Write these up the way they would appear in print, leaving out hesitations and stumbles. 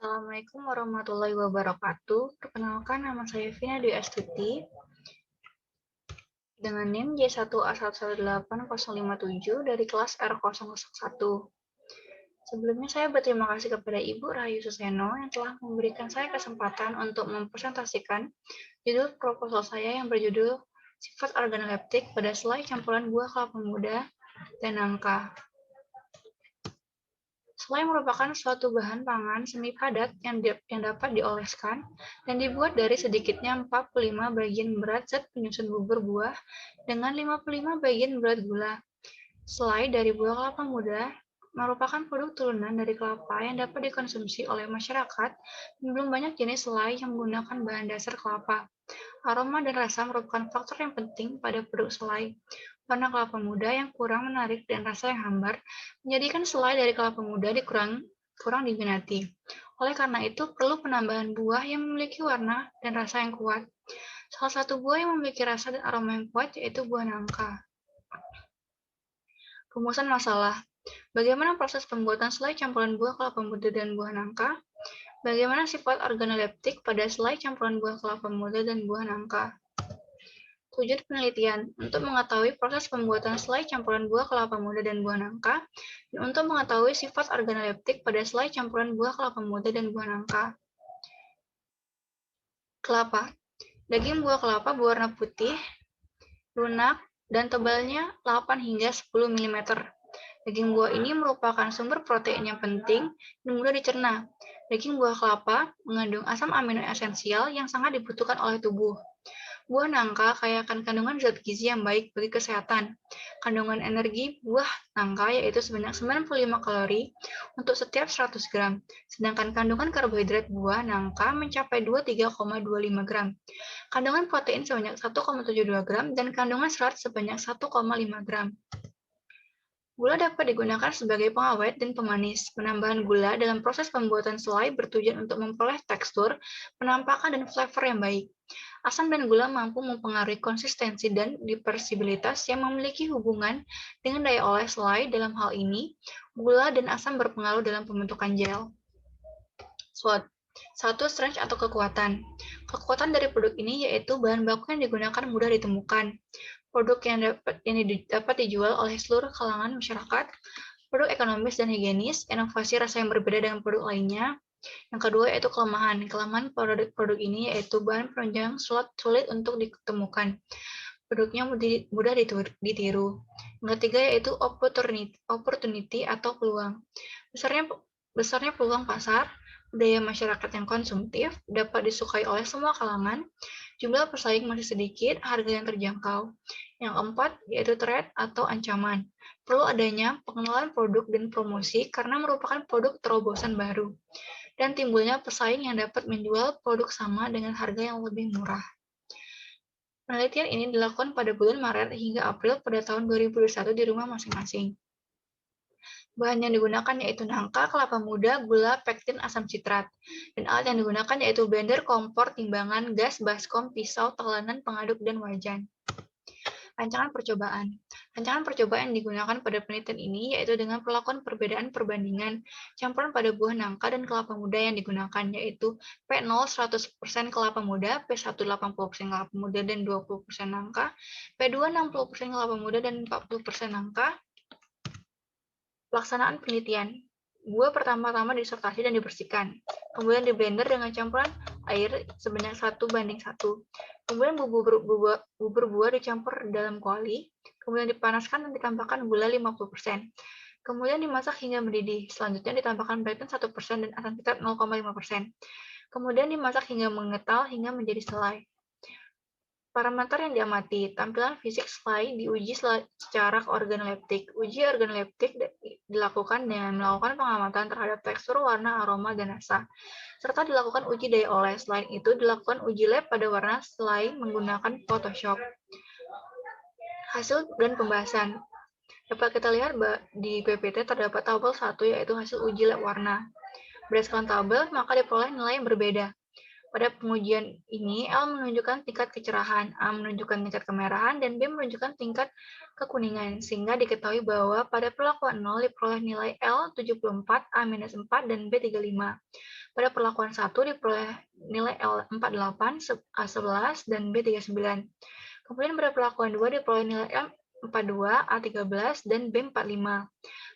Assalamualaikum warahmatullahi wabarakatuh. Perkenalkan, nama saya Vina Dwi Astuti dengan NIM J1A118057 dari kelas R001. Sebelumnya saya berterima kasih kepada Ibu Rahayu Suseno yang telah memberikan saya kesempatan untuk mempresentasikan judul proposal saya yang berjudul Sifat Organoleptik pada selai campuran buah kelapa muda dan nangka. Selai merupakan suatu bahan pangan semi padat yang dapat dioleskan dan dibuat dari sedikitnya 45 bagian berat zat penyusun bubur buah dengan 55 bagian berat gula. Selai dari buah kelapa muda merupakan produk turunan dari kelapa yang dapat dikonsumsi oleh masyarakat dan belum banyak jenis selai yang menggunakan bahan dasar kelapa. Aroma dan rasa merupakan faktor yang penting pada produk selai. Warna kelapa muda yang kurang menarik dan rasa yang hambar menjadikan selai dari kelapa muda kurang diminati. Oleh karena itu, perlu penambahan buah yang memiliki warna dan rasa yang kuat. Salah satu buah yang memiliki rasa dan aroma yang kuat yaitu buah nangka. Rumusan masalah. Bagaimana proses pembuatan selai campuran buah kelapa muda dan buah nangka? Bagaimana sifat organoleptik pada selai campuran buah kelapa muda dan buah nangka? Tujuan penelitian untuk mengetahui proses pembuatan selai campuran buah kelapa muda dan buah nangka, dan untuk mengetahui sifat organoleptik pada selai campuran buah kelapa muda dan buah nangka. Kelapa. Daging buah kelapa berwarna putih, lunak, dan tebalnya 8 hingga 10 mm. Daging buah ini merupakan sumber protein yang penting dan mudah dicerna. Daging buah kelapa mengandung asam amino esensial yang sangat dibutuhkan oleh tubuh. Buah nangka kaya akan kandungan zat gizi yang baik bagi kesehatan. Kandungan energi buah nangka yaitu sebanyak 95 kalori untuk setiap 100 gram, sedangkan kandungan karbohidrat buah nangka mencapai 23,25 gram. Kandungan protein sebanyak 1,72 gram dan kandungan serat sebanyak 1,5 gram. Gula dapat digunakan sebagai pengawet dan pemanis. Penambahan gula dalam proses pembuatan selai bertujuan untuk memperoleh tekstur, penampakan, dan flavor yang baik. Asam dan gula mampu mempengaruhi konsistensi dan diversibilitas yang memiliki hubungan dengan daya olah selai. Dalam hal ini, gula dan asam berpengaruh dalam pembentukan gel. SWOT. 1. Strength atau kekuatan. Kekuatan dari produk ini yaitu bahan baku yang digunakan mudah ditemukan. Produk yang dapat dijual oleh seluruh kalangan masyarakat, produk ekonomis dan higienis, inovasi rasa yang berbeda dengan produk lainnya. Yang kedua yaitu kelemahan. Kelemahan produk ini yaitu bahan penunjang sulit untuk ditemukan. Produknya mudah ditiru. Yang ketiga yaitu opportunity atau peluang. Besarnya peluang pasar, budaya masyarakat yang konsumtif, dapat disukai oleh semua kalangan, jumlah pesaing masih sedikit, harga yang terjangkau. Yang keempat, yaitu threat atau ancaman. Perlu adanya pengenalan produk dan promosi karena merupakan produk terobosan baru. Dan timbulnya pesaing yang dapat menjual produk sama dengan harga yang lebih murah. Penelitian ini dilakukan pada bulan Maret hingga April pada tahun 2021 di rumah masing-masing. Bahan yang digunakan yaitu nangka, kelapa muda, gula, pektin, asam sitrat. Dan alat yang digunakan yaitu blender, kompor, timbangan, gas, baskom, pisau, telanan, pengaduk, dan wajan. Rancangan percobaan. Rancangan percobaan yang digunakan pada penelitian ini yaitu dengan perlakuan perbedaan perbandingan campuran pada buah nangka dan kelapa muda yang digunakan, yaitu P0 100% kelapa muda, P1 80% kelapa muda dan 20% nangka, P2 60% kelapa muda dan 40% nangka. Pelaksanaan penelitian. Buah pertama-tama disortasi dan dibersihkan. Kemudian diblender dengan campuran air sebanyak 1:1. Kemudian bubur buah dicampur dalam kuali. Kemudian dipanaskan dan ditambahkan gula 50%. Kemudian dimasak hingga mendidih. Selanjutnya ditambahkan pektin 1% dan asam sitrat 0,5%. Kemudian dimasak hingga mengental hingga menjadi selai. Parameter yang diamati, tampilan fisik selai diuji secara organoleptik. Uji organoleptik dilakukan dengan melakukan pengamatan terhadap tekstur, warna, aroma, dan rasa, serta dilakukan uji daya olah. Selain itu, dilakukan uji lab pada warna selai menggunakan Photoshop. Hasil dan pembahasan. Dapat kita lihat di PPT terdapat tabel 1 yaitu hasil uji lab warna. Berdasarkan tabel, maka diperoleh nilai yang berbeda. Pada pengujian ini, L menunjukkan tingkat kecerahan, A menunjukkan tingkat kemerahan, dan B menunjukkan tingkat kekuningan, sehingga diketahui bahwa pada perlakuan 0 diperoleh nilai L 74, A-4, dan B 35. Pada perlakuan 1 diperoleh nilai L 48, A11, dan B 39. Kemudian pada perlakuan 2 diperoleh nilai L 42, A13, dan B 45.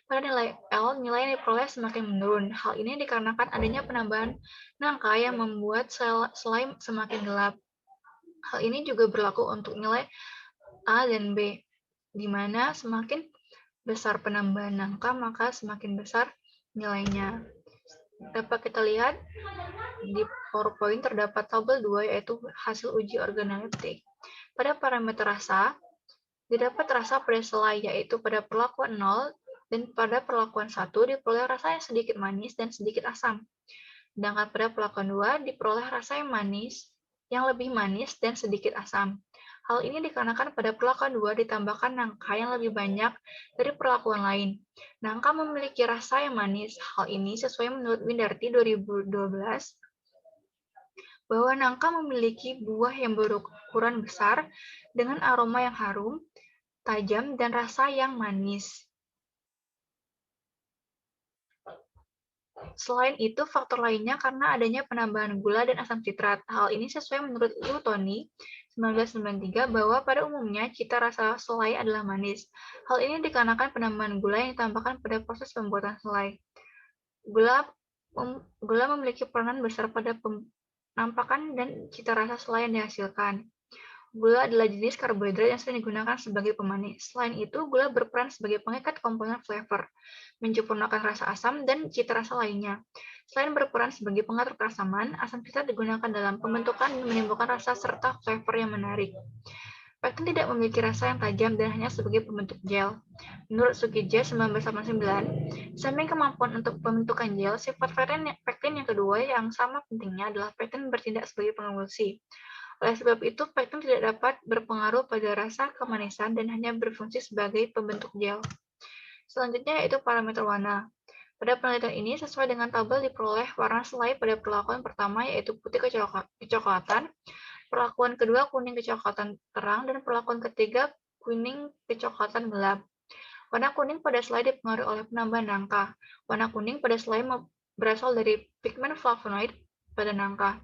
Pada nilai L, nilai yang diperoleh semakin menurun. Hal ini dikarenakan adanya penambahan nangka yang membuat selai semakin gelap. Hal ini juga berlaku untuk nilai A dan B, di mana semakin besar penambahan nangka, maka semakin besar nilainya. Dapat kita lihat di PowerPoint terdapat tabel 2, yaitu hasil uji organoleptik. Pada parameter rasa, didapat rasa pada selai, yaitu pada perlakuan 0 dan pada perlakuan 1 diperoleh rasa yang sedikit manis dan sedikit asam. Sedangkan pada perlakuan 2 diperoleh rasa yang manis, yang lebih manis dan sedikit asam. Hal ini dikarenakan pada perlakuan 2 ditambahkan nangka yang lebih banyak dari perlakuan lain. Nangka memiliki rasa yang manis. Hal ini sesuai menurut Windarti 2012 bahwa nangka memiliki buah yang berukuran besar dengan aroma yang harum, tajam, dan rasa yang manis. Selain itu, faktor lainnya karena adanya penambahan gula dan asam sitrat. Hal ini sesuai menurut Lutoni 1993 bahwa pada umumnya cita rasa selai adalah manis. Hal ini dikarenakan penambahan gula yang ditambahkan pada proses pembuatan selai. Gula memiliki peranan besar pada penampakan dan cita rasa selai yang dihasilkan. Gula adalah jenis karbohidrat yang sering digunakan sebagai pemanis. Selain itu, gula berperan sebagai pengikat komponen flavor, menyempurnakan rasa asam dan cita rasa lainnya. Selain berperan sebagai pengatur keasaman, asam sitrat digunakan dalam pembentukan dan menimbulkan rasa serta flavor yang menarik. Pektin tidak memiliki rasa yang tajam dan hanya sebagai pembentuk gel. Menurut Sukije 1989, samping kemampuan untuk pembentukan gel, sifat pektin yang kedua yang sama pentingnya adalah pektin bertindak sebagai pengemulsi. Oleh sebab itu, pektin tidak dapat berpengaruh pada rasa kemanisan dan hanya berfungsi sebagai pembentuk gel. Selanjutnya yaitu parameter warna. Pada penelitian ini, sesuai dengan tabel diperoleh warna selai pada perlakuan pertama yaitu putih kecoklatan, perlakuan kedua kuning kecoklatan terang, dan perlakuan ketiga kuning kecoklatan gelap. Warna kuning pada selai dipengaruhi oleh penambahan nangka. Warna kuning pada selai berasal dari pigmen flavonoid pada nangka.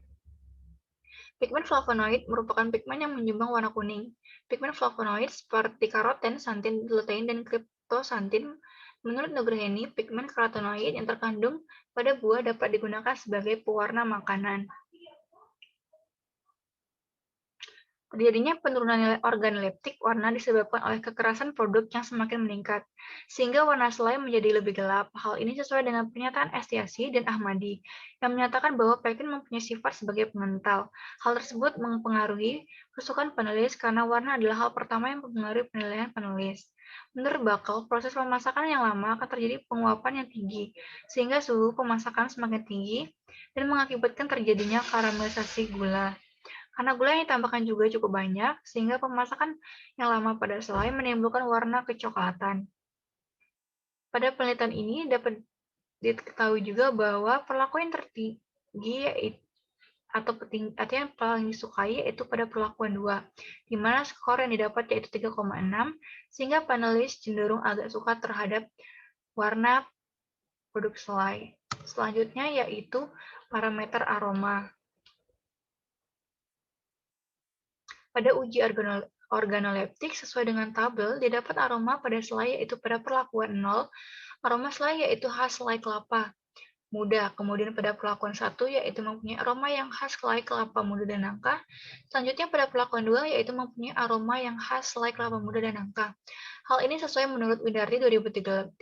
Pigmen flavonoid merupakan pigmen yang menyumbang warna kuning. Pigmen flavonoid seperti karoten, santin, lutein, dan kriptosantin. Menurut Nugraheni, pigmen karotenoid yang terkandung pada buah dapat digunakan sebagai pewarna makanan. Terjadinya penurunan nilai organoleptik warna disebabkan oleh kekerasan produk yang semakin meningkat, sehingga warna selai menjadi lebih gelap. Hal ini sesuai dengan pernyataan Estiasi dan Ahmadi, yang menyatakan bahwa pektin mempunyai sifat sebagai pengental. Hal tersebut mempengaruhi kesukaan penulis karena warna adalah hal pertama yang mempengaruhi penilaian penulis. Menurut Bakal, proses pemasakan yang lama akan terjadi penguapan yang tinggi, sehingga suhu pemasakan semakin tinggi dan mengakibatkan terjadinya karamelisasi gula. Karena gula yang ditambahkan juga cukup banyak, sehingga pemasakan yang lama pada selai menimbulkan warna kecoklatan. Pada penelitian ini dapat diketahui juga bahwa perlakuan yang tertinggi atau yang paling disukai yaitu pada perlakuan 2, di mana skor yang didapat yaitu 3,6, sehingga panelis cenderung agak suka terhadap warna produk selai. Selanjutnya yaitu parameter aroma. Pada uji organoleptik sesuai dengan tabel, didapat aroma pada selai yaitu pada perlakuan 0, aroma selai yaitu khas selai kelapa muda. Kemudian pada perlakuan 1 yaitu mempunyai aroma yang khas selai kelapa muda dan nangka. Selanjutnya pada perlakuan 2 yaitu mempunyai aroma yang khas selai kelapa muda dan nangka. Hal ini sesuai menurut Windarti 2013,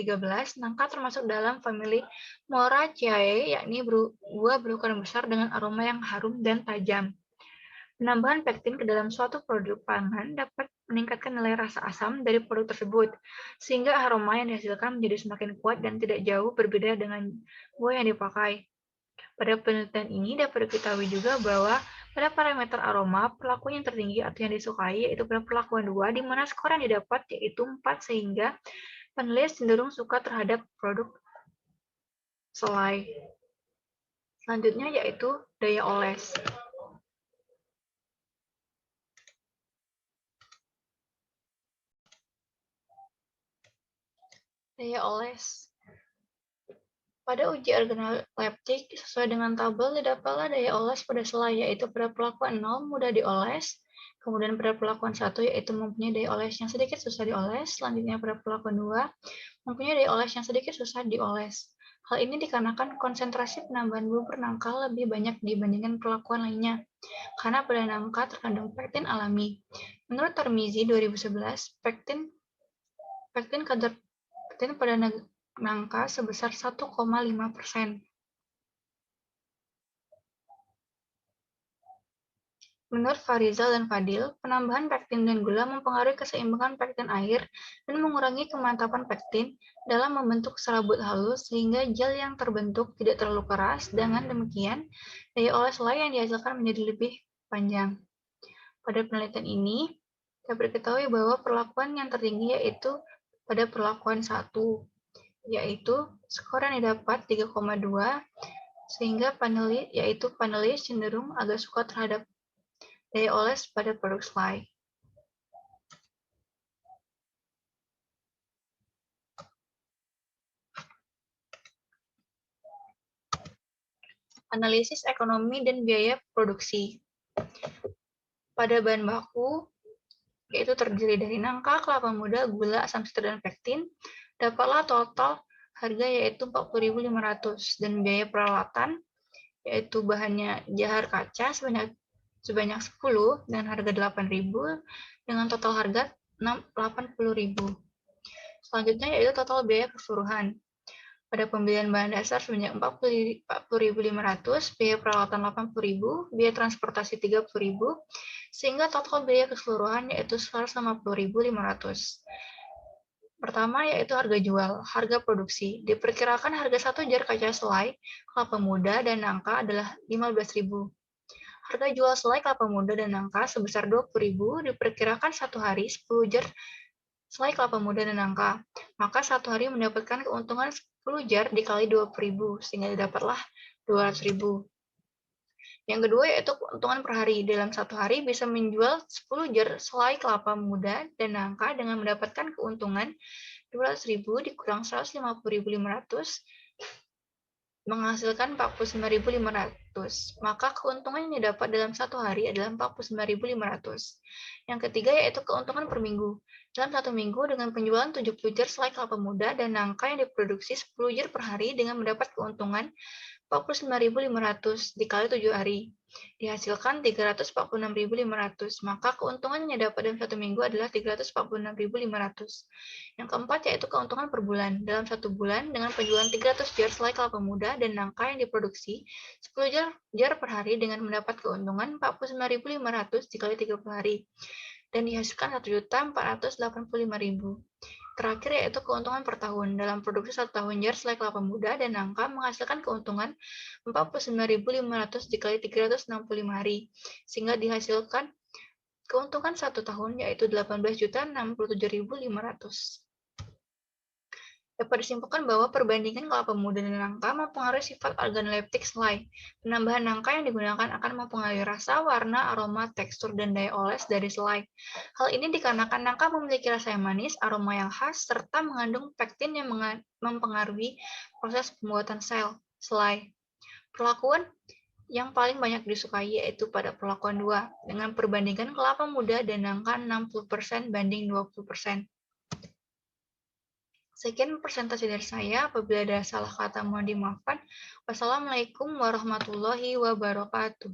nangka termasuk dalam famili Moraceae, yakni buah berukuran besar dengan aroma yang harum dan tajam. Penambahan pektin ke dalam suatu produk pangan dapat meningkatkan nilai rasa asam dari produk tersebut, sehingga aroma yang dihasilkan menjadi semakin kuat dan tidak jauh berbeda dengan buah yang dipakai. Pada penelitian ini dapat diketahui juga bahwa pada parameter aroma, perlakuan yang tertinggi atau yang disukai yaitu pada perlakuan 2, di mana skor yang didapat yaitu 4, sehingga penulis cenderung suka terhadap produk selai. Selanjutnya yaitu daya oles. Daya oles. Pada uji organoleptik, sesuai dengan tabel, didapatlah daya oles pada selai, yaitu pada perlakuan 0 mudah dioles, kemudian pada perlakuan 1 yaitu mempunyai daya oles yang sedikit susah dioles, selanjutnya pada perlakuan 2 mempunyai daya oles yang sedikit susah dioles. Hal ini dikarenakan konsentrasi penambahan bubur nangka lebih banyak dibandingkan perlakuan lainnya, karena pada nangka terkandung pektin alami. Menurut Tarmizi 2011, pektin kadar pektin pada nangka sebesar 1,5%. Menurut Farizal dan Fadil, penambahan pektin dan gula mempengaruhi keseimbangan pektin air dan mengurangi kemantapan pektin dalam membentuk serabut halus sehingga gel yang terbentuk tidak terlalu keras. Dengan demikian, daya oles selai yang dihasilkan menjadi lebih panjang. Pada penelitian ini, dapat diketahui bahwa perlakuan yang tertinggi yaitu pada perlakuan 1, yaitu skor yang didapat 3,2, sehingga panelis cenderung agak suka terhadap daya oles pada produk selai. Analisis ekonomi dan biaya produksi. Pada bahan baku, yaitu terdiri dari nangka, kelapa muda, gula, asam citre, dan pektin, dapatlah total harga yaitu 40.500 dan biaya peralatan yaitu bahannya jahar kaca sebanyak 10 dan harga 8.000 dengan total harga 80.000. Selanjutnya yaitu total biaya keseluruhan. Pada pembelian bahan dasar sebanyak 40.500, biaya peralatan 80.000, biaya transportasi 30.000, sehingga total biaya keseluruhan yaitu 150.500. Pertama yaitu harga jual, harga produksi. Diperkirakan harga 1 jar kaca selai, kelapa muda, dan nangka adalah 15.000. Harga jual selai kelapa muda dan nangka sebesar 20.000, diperkirakan 1 hari 10 jar selai kelapa muda dan nangka. Maka 1 hari mendapatkan keuntungan 10 jar dikali 20.000, sehingga didapatlah 200.000. Yang kedua yaitu keuntungan per hari. Dalam 1 hari bisa menjual 10 jar selai kelapa muda dan nangka dengan mendapatkan keuntungan 200.000 dikurang 150.500 menghasilkan 49.500. Maka keuntungan yang didapat dalam 1 hari adalah 49.500. Yang ketiga yaitu keuntungan per minggu. Dalam 1 minggu dengan penjualan 70 jar selai kelapa muda dan nangka yang diproduksi 10 jar per hari dengan mendapat keuntungan 49.500 dikali 7 hari. Dihasilkan 346.500. Maka keuntungan yang dapat dalam 1 minggu adalah 346.500. Yang keempat yaitu keuntungan per bulan. Dalam 1 bulan dengan penjualan 300 jar selai kelapa muda dan nangka yang diproduksi 10 jar per hari dengan mendapat keuntungan 49.500 dikali 30 hari. Dan dihasilkan 1.485.000. Terakhir yaitu keuntungan per tahun. Dalam produksi 1 tahun jar selai kelapa muda dan nangka menghasilkan keuntungan 49.500 dikali 365 hari, sehingga dihasilkan keuntungan 1 tahun yaitu 18.067.500. Dapat disimpulkan bahwa perbandingan kelapa muda dan nangka mempengaruhi sifat organoleptik selai. Penambahan nangka yang digunakan akan mempengaruhi rasa, warna, aroma, tekstur, dan daya oles dari selai. Hal ini dikarenakan nangka memiliki rasa yang manis, aroma yang khas, serta mengandung pektin yang mempengaruhi proses pembuatan selai. Perlakuan yang paling banyak disukai yaitu pada perlakuan 2, dengan perbandingan kelapa muda dan nangka 60% banding 20%. Sekian presentasi dari saya. Apabila ada salah kata mohon dimaafkan. Wassalamualaikum warahmatullahi wabarakatuh.